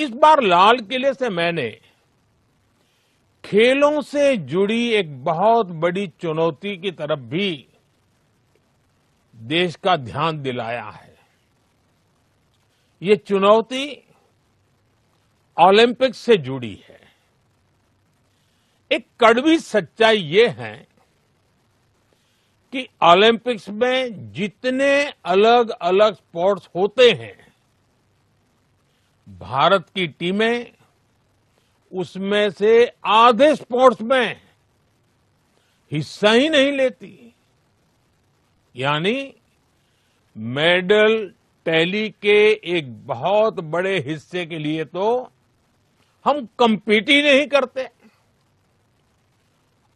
इस बार लाल किले से मैंने खेलों से जुड़ी एक बहुत बड़ी चुनौती की तरफ भी देश का ध्यान दिलाया है। ये चुनौती ओलंपिक्स से जुड़ी है। एक कड़वी सच्चाई ये है कि ओलंपिक्स में जितने अलग अलग स्पोर्ट्स होते हैं, भारत की टीमें उसमें से आधे स्पोर्ट्स में हिस्सा ही नहीं लेती। यानी मेडल टैली के एक बहुत बड़े हिस्से के लिए तो हम compete ही नहीं करते।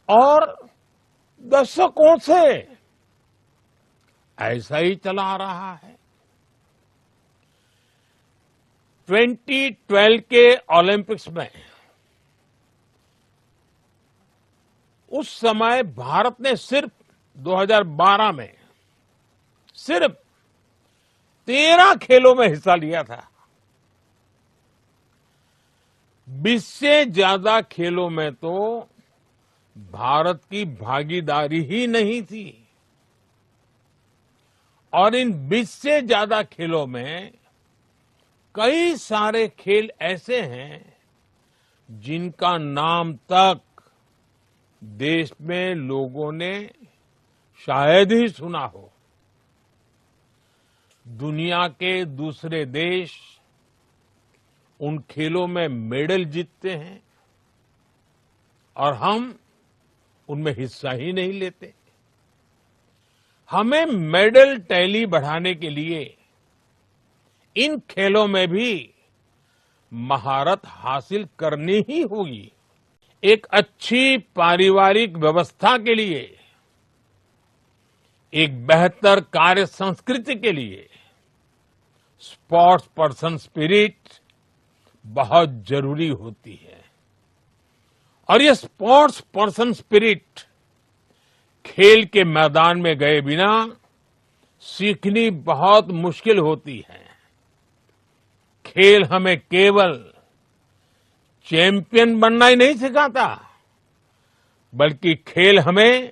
और दशकों से ऐसा ही चला आ रहा है। 2012 के ओलंपिक्स में उस समय भारत ने सिर्फ 2012 में सिर्फ 13 खेलों में हिस्सा लिया था। 20 से ज्यादा खेलों में तो भारत की भागीदारी ही नहीं थी। और इन 20 से ज्यादा खेलों में कई सारे खेल ऐसे हैं जिनका नाम तक देश में लोगों ने शायद ही सुना हो। दुनिया के दूसरे देश उन खेलों में मेडल जीतते हैं और हम उनमें हिस्सा ही नहीं लेते। हमें मेडल टैली बढ़ाने के लिए इन खेलों में भी महारत हासिल करनी ही होगी। एक अच्छी पारिवारिक व्यवस्था के लिए, एक बेहतर कार्य संस्कृति के लिए स्पोर्ट्स पर्सन स्पिरिट बहुत जरूरी होती है। और ये स्पोर्ट्स पर्सन स्पिरिट खेल के मैदान में गए बिना सीखनी बहुत मुश्किल होती है। खेल हमें केवल चैंपियन बनना ही नहीं सिखाता, बल्कि खेल हमें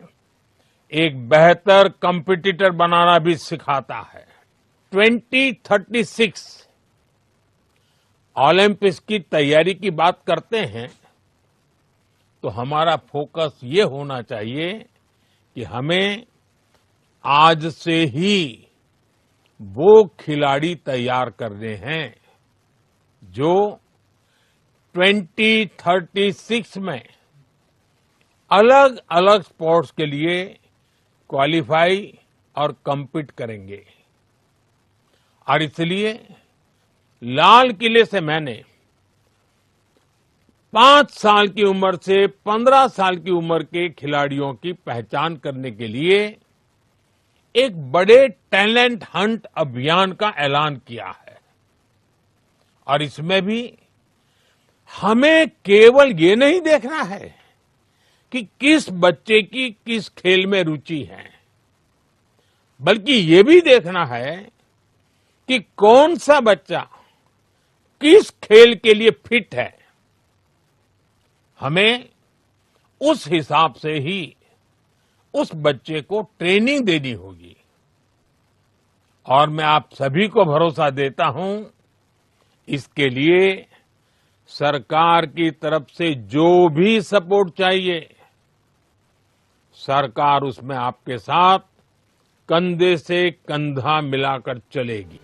एक बेहतर कॉम्पिटिटर बनाना भी सिखाता है। 2036 ओलंपिक्स की तैयारी की बात करते हैं तो हमारा फोकस ये होना चाहिए कि हमें आज से ही वो खिलाड़ी तैयार करने हैं जो 2036 में अलग अलग स्पोर्ट्स के लिए क्वालिफाई और कम्पीट करेंगे। और इसलिए लाल किले से मैंने 5 साल की उम्र से 15 साल की उम्र के खिलाड़ियों की पहचान करने के लिए एक बड़े टैलेंट हंट अभियान का ऐलान किया है। और इसमें भी हमें केवल ये नहीं देखना है कि किस बच्चे की किस खेल में रुचि है, बल्कि ये भी देखना है कि कौन सा बच्चा किस खेल के लिए फिट है। हमें उस हिसाब से ही उस बच्चे को ट्रेनिंग देनी होगी। और मैं आप सभी को भरोसा देता हूं, इसके लिए सरकार की तरफ से जो भी सपोर्ट चाहिए, सरकार उसमें आपके साथ कंधे से कंधा मिलाकर चलेगी।